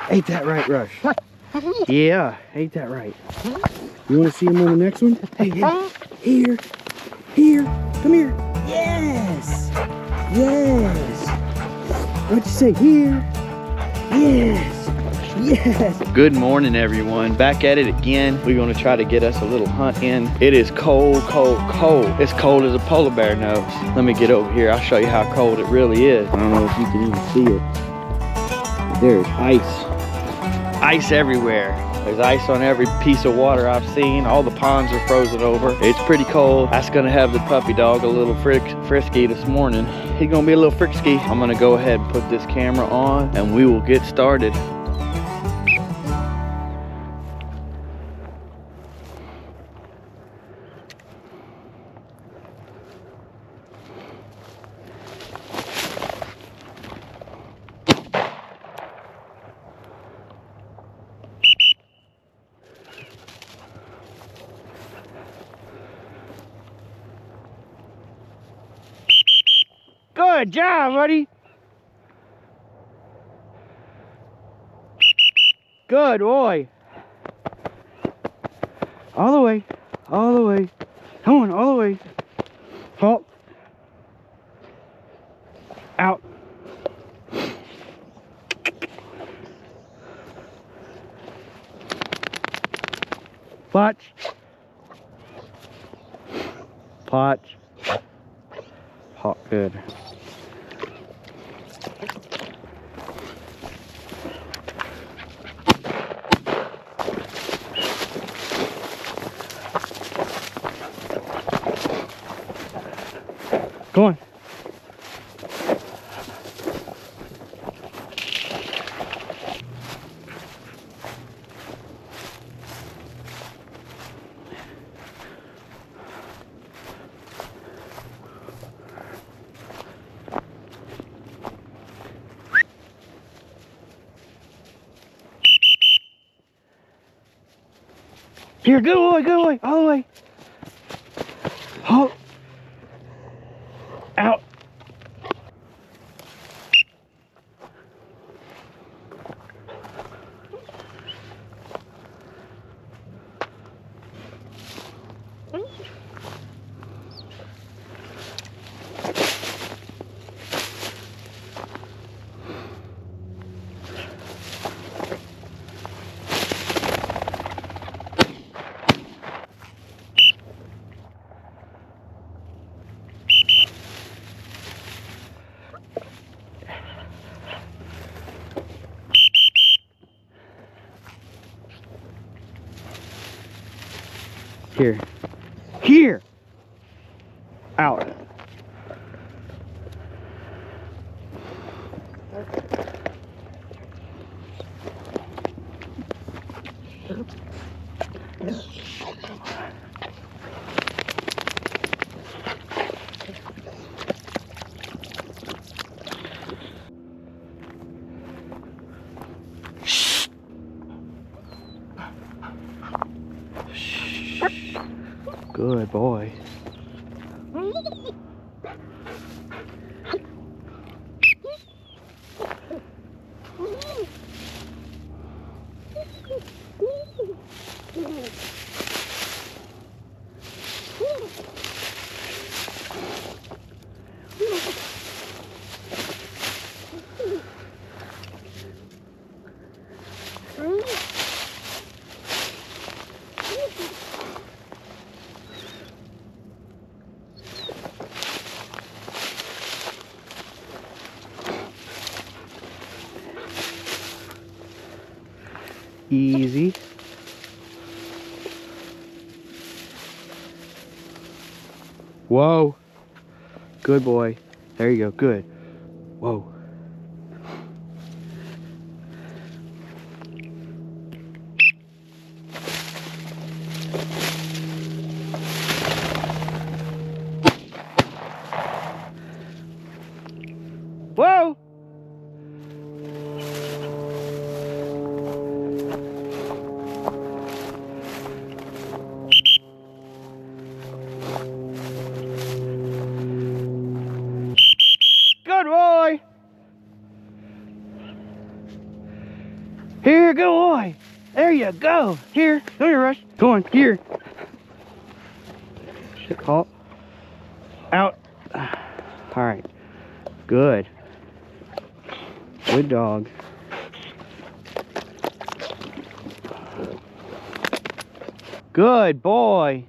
Ain't that right, Rush? Yeah, ain't that right? You want to see him on the next one? Hey, hey, here, here, come here. Yes, yes. What'd you say? Here, yes, yes. Good morning, everyone. Back at it again. We're going to try to get us a little hunt in. It is cold, cold, cold. It's cold as a polar bear nose. Let me get over here. I'll show you how cold it really is. I don't know if you can even see it. There's ice. Ice everywhere. There's ice on every piece of water I've seen. All the ponds are frozen over. It's pretty cold. That's gonna have the puppy dog a little frisky this morning. He's gonna be a little frisky. I'm gonna go ahead and put this camera on and we will get started. Good job, buddy. Good boy. All the way. All the way. Come on, all the way. Halt. Out. Potch. Potch. Hot, good. Go on. Here, good boy, all the way. Halt. Out. Here. Here. Out. Good boy. Easy. Whoa. Good boy. There you go. Good. Whoa. Whoa. Good boy. Here, good boy. There you go. Here, come here, Rush. Go on, here. Halt. Out. All right. Good. Good dog. Good boy.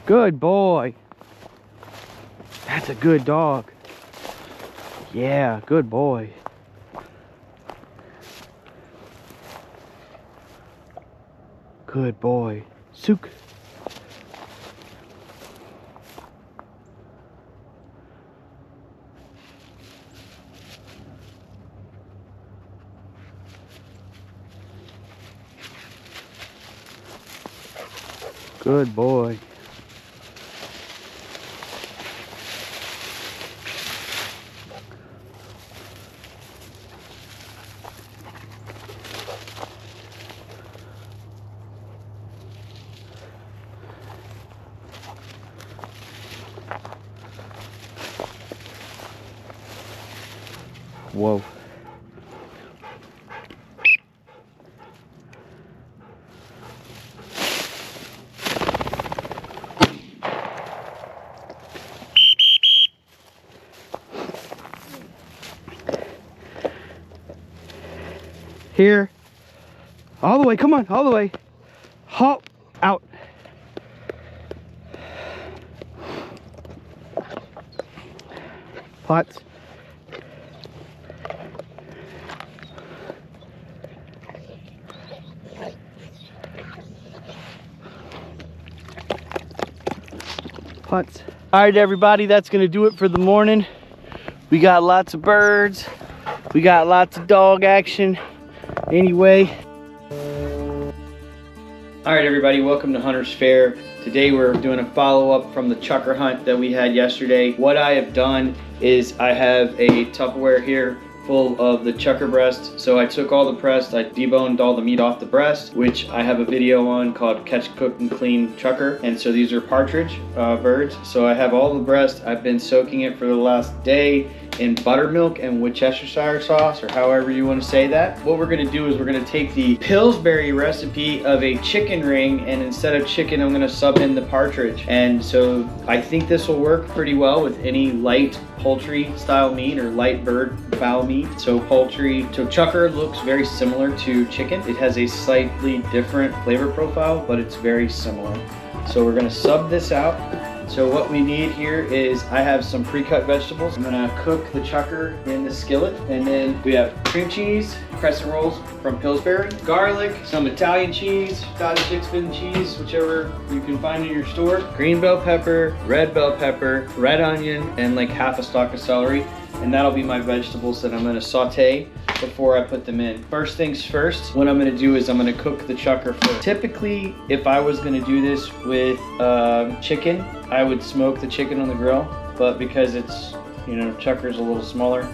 Good boy. That's a good dog. Yeah, good boy. Good boy. Sook. Good boy. Whoa. Here. All the way, come on, all the way. Hop, out. Pots. Pots. All right, everybody, that's gonna do it for the morning. We got lots of birds. We got lots of dog action. Anyway. All right, everybody, welcome to Hunter's Fare. Today we're doing a follow-up from the Chukar hunt that we had yesterday. What I have done is I have a Tupperware here full of the Chukar breast. So I took all the breast, I deboned all the meat off the breast, which I have a video on called Catch, Cook, and Clean Chukar. And so these are Partridge birds. So I have all the breast. I've been soaking it for the last day in buttermilk and Worcestershire sauce, or however you want to say that. What we're gonna do is we're gonna take the Pillsbury recipe of a chicken ring, and instead of chicken, I'm gonna sub in the partridge. And so I think this will work pretty well with any light poultry style meat or light bird fowl meat. So poultry, so Chukar looks very similar to chicken. It has a slightly different flavor profile, but it's very similar. So we're gonna sub this out. So what we need here is, I have some pre-cut vegetables. I'm gonna cook the Chukar in the skillet. And then we have cream cheese, crescent rolls from Pillsbury, garlic, some Italian cheese, cottage chicken cheese, whichever you can find in your store, green bell pepper, red onion, and like half a stalk of celery. And that'll be my vegetables that I'm gonna saute before I put them in. First things first, what I'm gonna do is I'm gonna cook the Chukar first. Typically, if I was gonna do this with chicken, I would smoke the chicken on the grill, but because it's, you know, Chukar's a little smaller,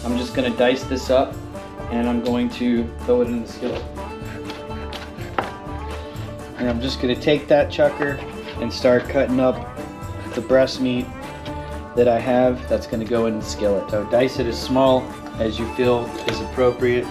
I'm just gonna dice this up and I'm going to throw it in the skillet. And I'm just gonna take that Chukar and start cutting up the breast meat that I have that's gonna go in the skillet. So dice it as small as you feel is appropriate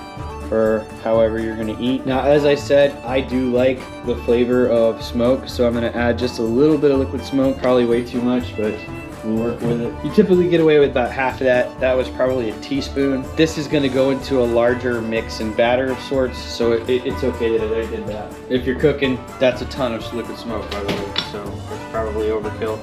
for however you're gonna eat. Now, as I said, I do like the flavor of smoke, so I'm gonna add just a little bit of liquid smoke, probably way too much, but we'll work with it. You typically get away with about half of that. That was probably a teaspoon. This is gonna go into a larger mix and batter of sorts, so it's okay that I did that. If you're cooking, that's a ton of liquid smoke, by the way, so it's probably overkill.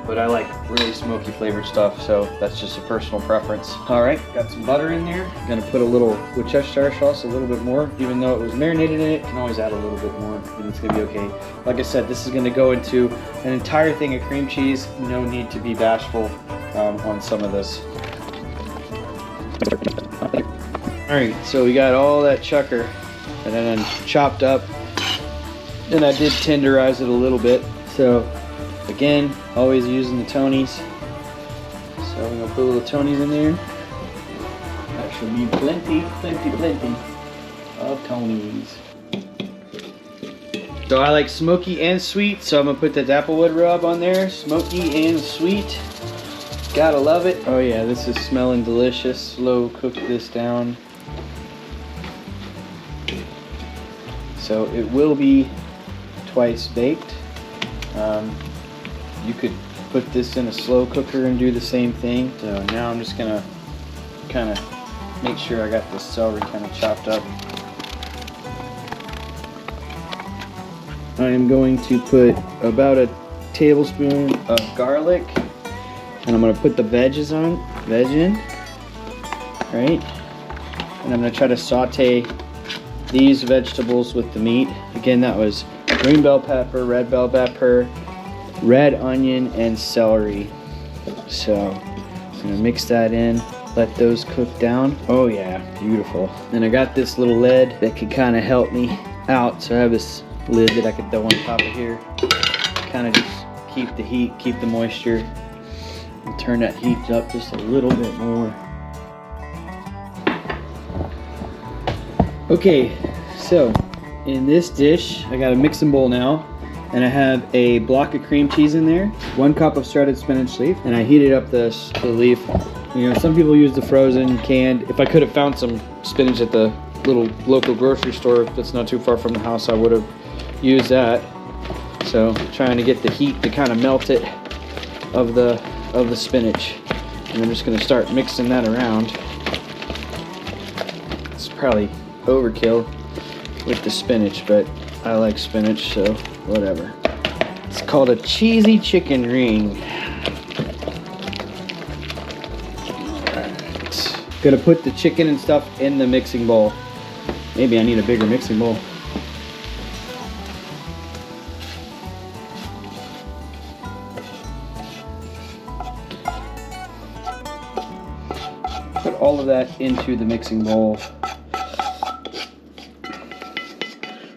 But I like really smoky flavored stuff, so that's just a personal preference. All right, got some butter in there. Gonna put a little Worcestershire sauce, a little bit more. Even though it was marinated in it, you can always add a little bit more, and it's gonna be okay. Like I said, this is gonna go into an entire thing of cream cheese. No need to be bashful on some of this. All right, so we got all that Chukar, and then chopped up. And I did tenderize it a little bit, so. Again, always using the Tonys. So I'm gonna put a little Tonys in there. That should be plenty of Tonys. So I like smoky and sweet, so I'm gonna put that applewood rub on there. Smoky and sweet. Gotta love it. Oh yeah, this is smelling delicious. Slow cook this down. So it will be twice baked. You could put this in a slow cooker and do the same thing. So now I'm just gonna kind of make sure I got the celery kind of chopped up. I am going to put about a tablespoon of garlic, and I'm gonna put the veg in, right? And I'm gonna try to saute these vegetables with the meat. Again, that was green bell pepper, red bell pepper, red onion, and celery. So I'm gonna mix that in, let those cook down. Oh yeah, beautiful. And I got this little lid that could kind of help me out. So I have this lid that I could throw on top of here. Kind of just keep the heat, keep the moisture, and turn that heat up just a little bit more. Okay, so in this dish, I got a mixing bowl now, and I have a block of cream cheese in there, 1 cup of shredded spinach leaf, and I heated up the leaf. You know, some people use the frozen, canned. If I could have found some spinach at the little local grocery store that's not too far from the house, I would have used that. So trying to get the heat to kind of melt it of the spinach, and I'm just going to start mixing that around. It's probably overkill with the spinach, but I like spinach, so whatever. It's called a cheesy chicken ring. Alright. Gonna put the chicken and stuff in the mixing bowl. Maybe I need a bigger mixing bowl. Put all of that into the mixing bowl.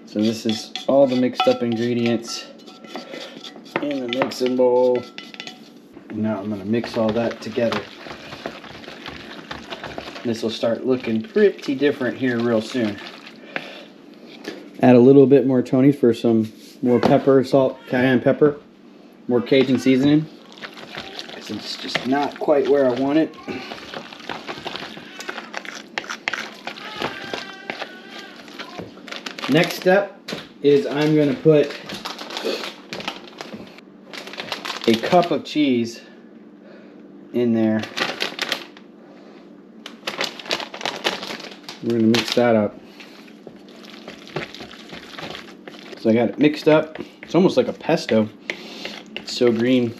So this is all the mixed up ingredients in the mixing bowl. Now I'm going to mix all that together. This will start looking pretty different here real soon. Add a little bit more Tony's for some more pepper, salt, cayenne pepper, more Cajun seasoning, because it's just not quite where I want it. Next step is I'm going to put a cup of cheese in there. We're going to mix that up. So I got it mixed up. It's almost like a pesto. It's so green.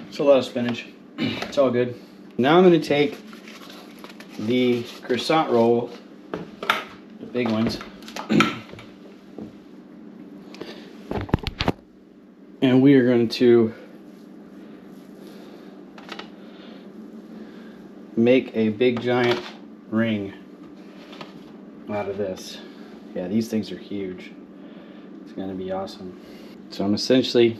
It's a lot of spinach. It's all good. Now I'm going to take the croissant roll, the big ones, and we are going to make a big giant ring out of this. Yeah, these things are huge. It's going to be awesome. So I'm essentially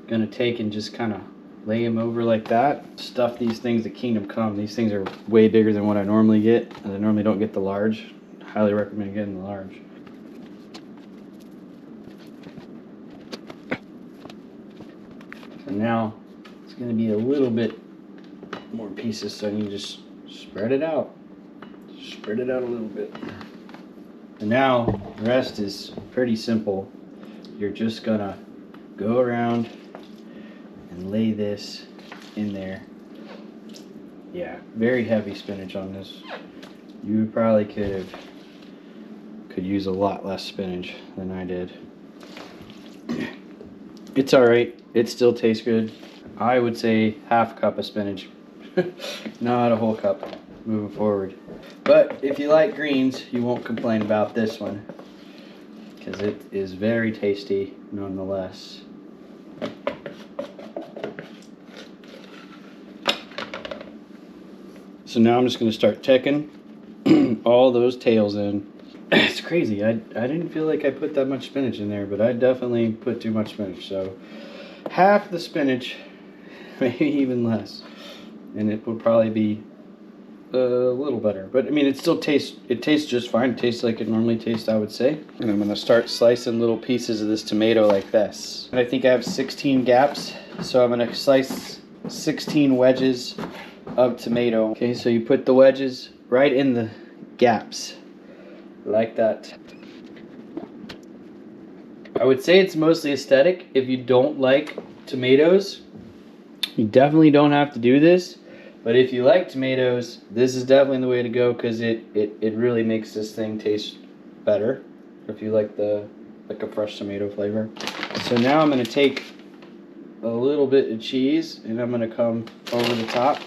going to take and just kind of lay them over like that. Stuff these things at Kingdom Come. These things are way bigger than what I normally get, and I normally don't get the large. Highly recommend getting the large. So now it's going to be a little bit more pieces, so you just spread it out. Spread it out a little bit. And now the rest is pretty simple. You're just going to go around and lay this in there. Yeah, very heavy spinach on this. You probably could use a lot less spinach than I did. It's alright. It still tastes good. I would say half a cup of spinach. Not a whole cup moving forward. But if you like greens, you won't complain about this one, because it is very tasty nonetheless. So now I'm just going to start checking all those tails in. It's crazy. I didn't feel like I put that much spinach in there, but I definitely put too much spinach. So half the spinach, maybe even less, and it would probably be a little better. But I mean, it still tastes just fine. It tastes like it normally tastes, I would say. And I'm going to start slicing little pieces of this tomato like this. And I think I have 16 gaps So I'm gonna slice 16 wedges of tomato. Okay, so you put the wedges right in the gaps, like that. I would say it's mostly aesthetic. If you don't like tomatoes, you definitely don't have to do this. But if you like tomatoes, this is definitely the way to go, because it really makes this thing taste better. If you like a fresh tomato flavor. So now I'm gonna take a little bit of cheese and I'm gonna come over the top.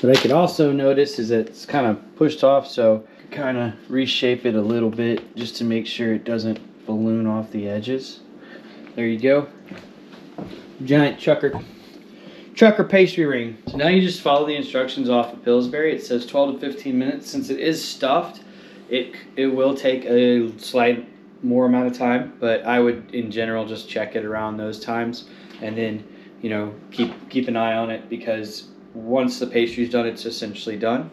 What I could also notice is that it's kind of pushed off, so kind of reshape it a little bit just to make sure it doesn't balloon off the edges. There you go. Giant Chukar pastry ring. So now you just follow the instructions off of Pillsbury. It says 12 to 15 minutes. Since it is stuffed, it will take a slight more amount of time, but I would in general just check it around those times, and then, you know, keep an eye on it, because once the pastry's done, it's essentially done.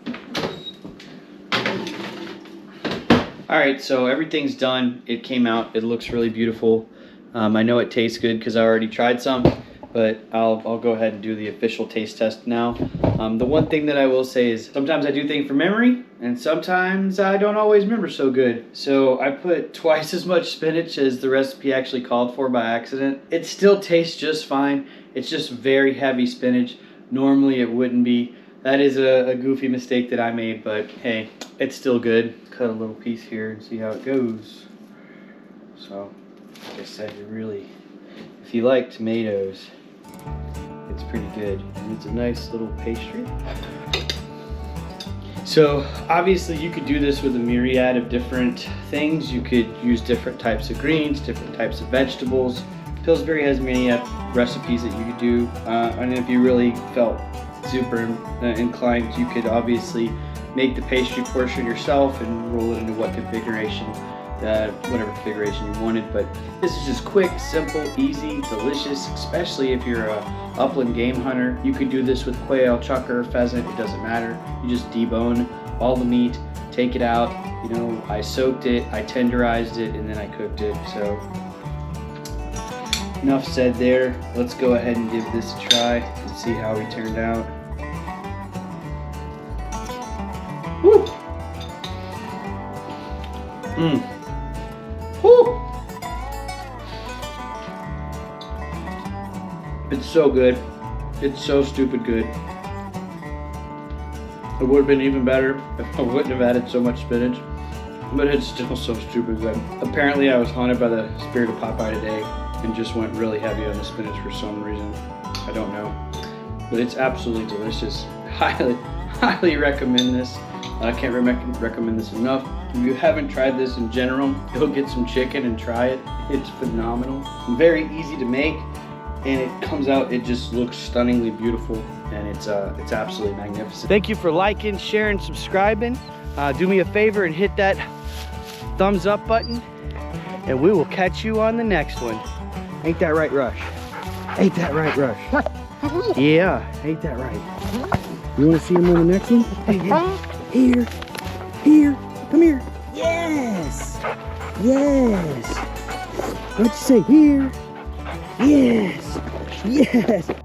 Alright, so everything's done. It came out. It looks really beautiful. I know it tastes good because I already tried some, but I'll go ahead and do the official taste test now. The one thing that I will say is sometimes I do things from memory, and sometimes I don't always remember so good. So I put twice as much spinach as the recipe actually called for by accident. It still tastes just fine. It's just very heavy spinach. Normally it wouldn't be. That is a goofy mistake that I made, but hey, it's still good. Cut a little piece here and see how it goes. So, like I said, if you like tomatoes, it's pretty good. And it's a nice little pastry. So obviously you could do this with a myriad of different things. You could use different types of greens, different types of vegetables. Pillsbury has many recipes that you could do. And if you really felt super inclined, you could obviously make the pastry portion yourself and roll it into whatever configuration you wanted. But this is just quick, simple, easy, delicious, especially if you're a upland game hunter. You could do this with quail, chukar, pheasant, it doesn't matter. You just debone all the meat, take it out. You know, I soaked it, I tenderized it, and then I cooked it. So enough said there. Let's go ahead and give this a try and see how we turned out. Woo! Woo! It's so good. It's so stupid good. It would have been even better if I wouldn't have added so much spinach, but it's still so stupid good. Apparently I was haunted by the spirit of Popeye today and just went really heavy on the spinach for some reason. I don't know. But it's absolutely delicious. Highly recommend this. I can't recommend this enough. If you haven't tried this in general, go get some chicken and try it. It's phenomenal. Very easy to make, and it comes out, it just looks stunningly beautiful, and it's absolutely magnificent. Thank you for liking, sharing, subscribing. Do me a favor and hit that thumbs up button, and we will catch you on the next one. Ain't that right, Rush? Ain't that right, Rush? Yeah, ain't that right? You want to see him on the next one? Hey, here, come here. Yes, yes. What'd you say? Here, yes, yes.